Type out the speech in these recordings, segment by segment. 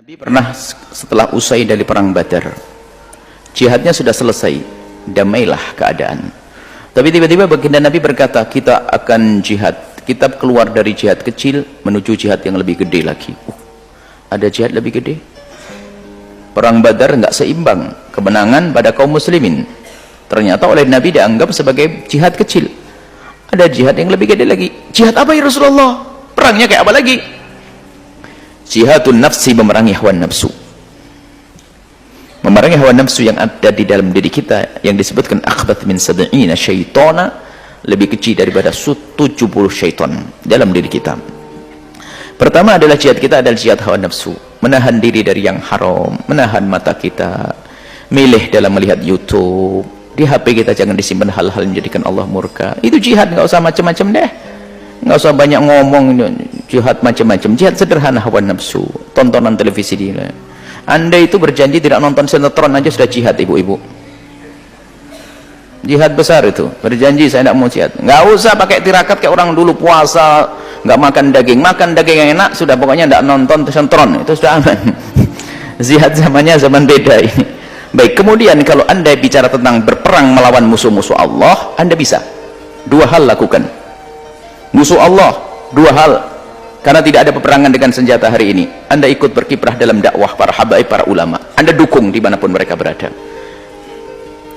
Nabi pernah setelah usai dari perang Badar, jihadnya sudah selesai, damailah keadaan. Tapi tiba-tiba baginda Nabi berkata, kita akan jihad, kita keluar dari jihad kecil menuju jihad yang lebih gede lagi. Ada jihad lebih gede? Perang Badar nggak seimbang, kemenangan pada kaum muslimin. Ternyata oleh Nabi dianggap sebagai jihad kecil. Ada jihad yang lebih gede lagi. Jihad apa ya Rasulullah? Perangnya kayak apa lagi? Jihadun nafsi, memerangi hawa nafsu. Memerangi hawa nafsu yang ada di dalam diri kita, yang disebutkan akhbat min sab'ina syaitana, lebih kecil daripada 70 syaitan dalam diri kita. Pertama adalah jihad kita adalah jihad hawa nafsu, menahan diri dari yang haram, menahan mata kita, milih dalam melihat YouTube, di HP kita jangan disimpan hal-hal yang menjadikan Allah murka. Itu jihad, nggak usah macam-macam deh, nggak usah banyak ngomong. Jihad macam-macam, jihad sederhana hawa nafsu, tontonan televisi dia. Anda itu berjanji tidak nonton sinetron aja sudah jihad, ibu-ibu. Jihad besar itu, berjanji saya tidak mau jihad. Nggak usah pakai tirakat kayak orang dulu puasa nggak makan daging yang enak, sudah pokoknya tidak nonton sinetron, itu sudah aman. Jihad zamannya zaman beda ini. Baik, kemudian kalau Anda bicara tentang berperang melawan musuh-musuh Allah, Anda bisa dua hal lakukan. Musuh Allah dua hal, karena tidak ada peperangan dengan senjata hari ini. Anda ikut berkiprah dalam dakwah para habaib, para ulama. Anda dukung dimanapun mereka berada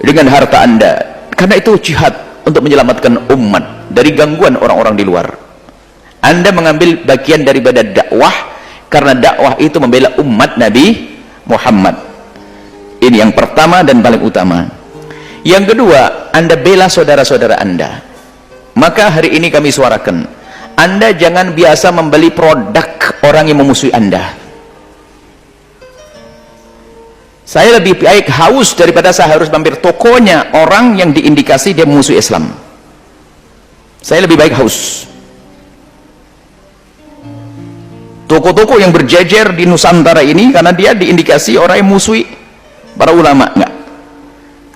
dengan harta Anda, karena itu jihad untuk menyelamatkan umat dari gangguan orang-orang di luar. Anda mengambil bagian daripada dakwah, karena dakwah itu membela umat Nabi Muhammad. Ini yang pertama dan paling utama. Yang kedua, Anda bela saudara-saudara Anda. Maka hari ini kami suarakan, Anda jangan biasa membeli produk orang yang memusuhi Anda. Saya lebih baik haus daripada saya harus mampir tokonya orang yang diindikasi dia memusuhi Islam. Saya lebih baik haus. Toko-toko yang berjejer di Nusantara ini karena dia diindikasi orang yang musuhi para ulama, enggak.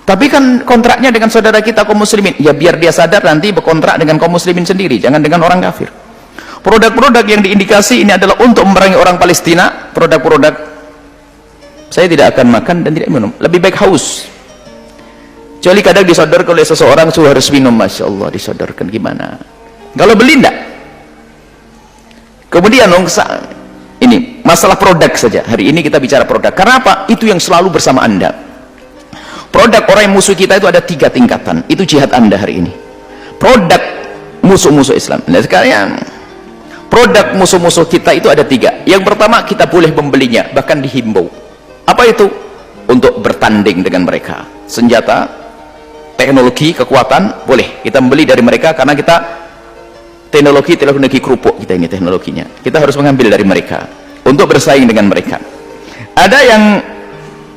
Tapi kan kontraknya dengan saudara kita kaum muslimin, ya biar dia sadar nanti berkontrak dengan kaum muslimin sendiri, jangan dengan orang kafir. Produk-produk yang diindikasi ini adalah untuk memerangi orang Palestina, produk-produk saya tidak akan makan dan tidak minum, lebih baik haus. Kecuali kadang disodorkan oleh seseorang, sudah harus minum, Masya Allah, disodorkan gimana? Kalau beli enggak? Kemudian ini masalah produk saja. Hari ini kita bicara produk. Karena apa? Itu yang selalu bersama Anda. Produk orang yang musuh kita itu ada 3 tingkatan. Itu jihad Anda hari ini. Produk musuh-musuh Islam. Nah sekarang produk musuh-musuh kita itu ada 3. Yang pertama, kita boleh membelinya, bahkan dihimbau. Apa itu? Untuk bertanding dengan mereka. Senjata, teknologi, kekuatan, boleh kita membeli dari mereka, karena kita teknologi kerupuk kita ini teknologinya. Kita harus mengambil dari mereka untuk bersaing dengan mereka. Ada yang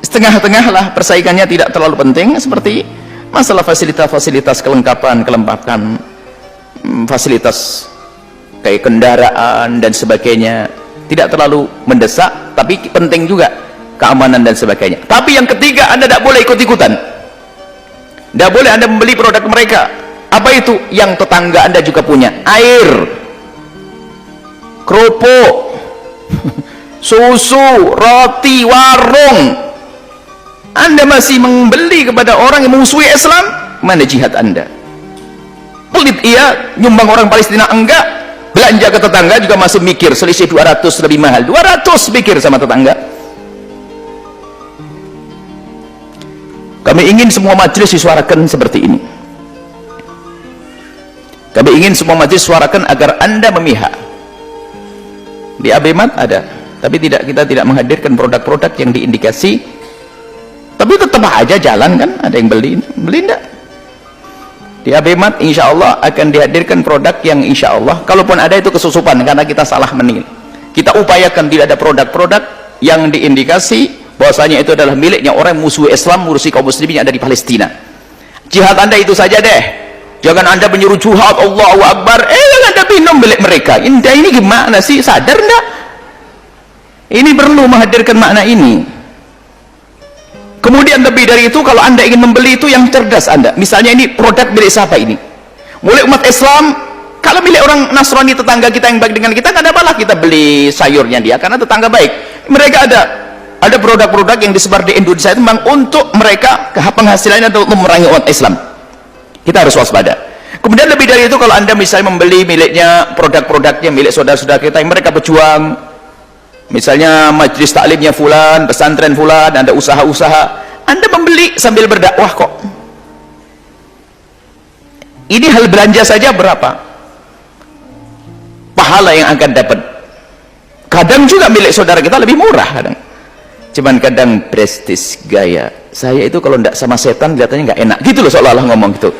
setengah-tengah lah, persaingannya tidak terlalu penting, seperti masalah fasilitas-fasilitas kelengkapan, fasilitas kayak kendaraan dan sebagainya, tidak terlalu mendesak, tapi penting juga keamanan dan sebagainya. Tapi yang ketiga, Anda tidak boleh ikut-ikutan, tidak boleh Anda membeli produk mereka. Apa itu? Yang tetangga Anda juga punya, air, kerupuk, susu, roti, warung. Anda masih membeli kepada orang yang memusuhi Islam, mana jihad Anda? Pelit iya, nyumbang orang Palestina enggak, belanja ke tetangga juga masih mikir selisih 200 lebih mahal, 200 mikir sama tetangga. Kami ingin semua majelis disuarakan seperti ini. Kami ingin semua majelis suarakan agar Anda memihak. Di Abemat ada, tapi kita tidak menghadirkan produk-produk yang diindikasi. Tapi tetap aja jalan kan, ada yang beli enggak? Di Abemat insya Allah akan dihadirkan produk yang insya Allah, kalaupun ada itu kesusupan karena kita salah menilai. Kita upayakan tidak ada produk-produk yang diindikasi bahwasanya itu adalah miliknya orang musuh Islam, ngurusi kaum muslimin yang ada di Palestina. Jihad Anda itu saja deh. Jangan Anda menyuruh jihad, Allahu Akbar, yang Anda minum milik mereka. Ini gimana sih? Sadar enggak? Ini perlu menghadirkan makna ini. Kemudian lebih dari itu, kalau Anda ingin membeli itu yang cerdas Anda. Misalnya ini produk milik siapa ini? Mulai umat Islam. Kalau milik orang Nasrani tetangga kita yang baik dengan kita, nggak ada masalah kita beli sayurnya dia, karena tetangga baik. Mereka ada produk-produk yang disebar di Indonesia itu memang untuk mereka penghasilannya untuk memerangi umat Islam. Kita harus waspada. Kemudian lebih dari itu, kalau Anda misalnya membeli miliknya, produk-produknya milik saudara-saudara kita yang mereka berjuang, misalnya majelis taklimnya fulan, pesantren fulan, ada usaha-usaha, Anda membeli sambil berdakwah kok. Ini hal belanja saja berapa pahala yang akan dapat. Kadang juga milik saudara kita lebih murah, cuman kadang prestis, gaya. Saya itu kalau tidak sama setan kelihatannya nggak enak gitu loh, seolah-olah ngomong gitu.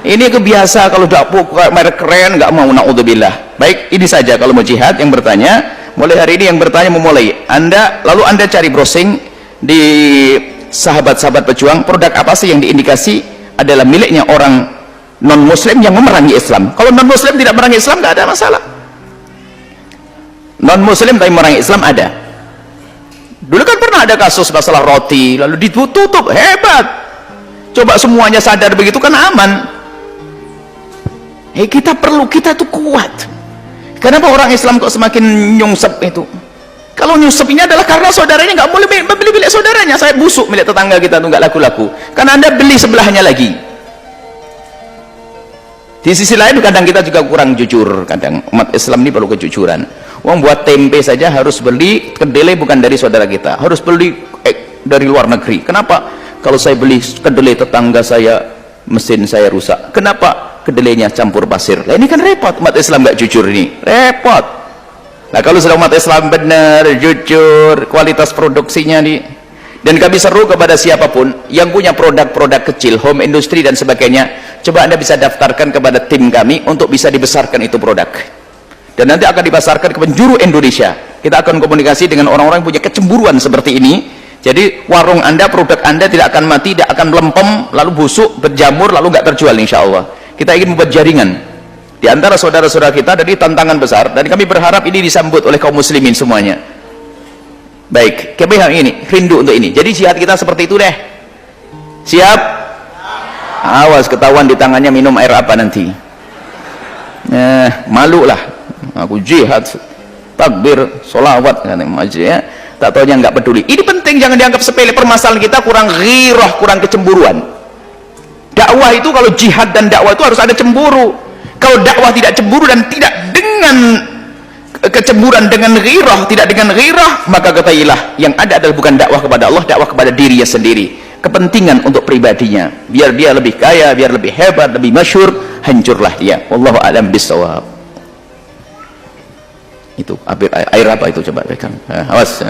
Ini kebiasa kalau dakwah merek keren nggak mau, naudzubillah. Baik, ini saja kalau mau jihad. Yang bertanya mulai hari ini, yang bertanya memulai lalu anda cari browsing di sahabat-sahabat pejuang, produk apa sih yang diindikasi adalah miliknya orang non muslim yang memerangi Islam. Kalau non muslim tidak memerangi Islam nggak ada masalah. Non muslim tapi memerangi Islam ada. Dulu kan pernah ada kasus masalah roti lalu ditutup, hebat. Coba semuanya sadar begitu kan aman. Kita tuh kuat. Kenapa orang Islam kok semakin nyungsep itu? Kalau nyungsep ini adalah karena saudaranya nggak boleh beli milik saudaranya. Saya busuk milik tetangga kita tuh nggak laku-laku karena Anda beli sebelahnya lagi. Di sisi lain kadang kita juga kurang jujur. Kadang umat Islam ini perlu kejujuran. Uang buat tempe saja harus beli kedelai bukan dari saudara kita, harus beli dari luar negeri. Kenapa? Kalau saya beli kedelai tetangga saya, mesin saya rusak. Kenapa? Kedelainya campur pasir. Nah, ini kan repot. Umat Islam nggak jujur ini, repot. Nah, kalau sudah umat Islam benar, jujur, kualitas produksinya nih, dan kami seru kepada siapapun yang punya produk-produk kecil, home industry dan sebagainya, coba Anda bisa daftarkan kepada tim kami untuk bisa dibesarkan itu produk, dan nanti akan dipasarkan ke penjuru Indonesia. Kita akan komunikasi dengan orang-orang yang punya kecemburuan seperti ini. Jadi warung Anda, produk Anda tidak akan mati, tidak akan melempem, lalu busuk, berjamur, lalu nggak terjual, insya Allah. Kita ingin membuat jaringan di antara saudara-saudara kita, dari tantangan besar, dan kami berharap ini disambut oleh kaum muslimin semuanya. Baik, kami ini rindu untuk ini. Jadi jihad kita seperti itu deh. Siap? Awas ketahuan di tangannya minum air apa nanti. Malu lah. Aku jihad, takbir, sholawat, ya. Tak tahunya nggak peduli. Ini penting, jangan dianggap sepele. Permasalahan kita kurang ghirah, kurang kecemburuan. Dakwah itu, kalau jihad dan dakwah itu harus ada cemburu. Kalau dakwah tidak cemburu dan tidak dengan kecemburuan, dengan ghirah, tidak dengan ghirah, maka ketahuilah yang ada adalah bukan dakwah kepada Allah, dakwah kepada dirinya sendiri, kepentingan untuk pribadinya, biar dia lebih kaya, biar lebih hebat, lebih masyhur, hancurlah dia. Wallahu a'lam bishawab. Itu air apa itu, coba berikan. Awas.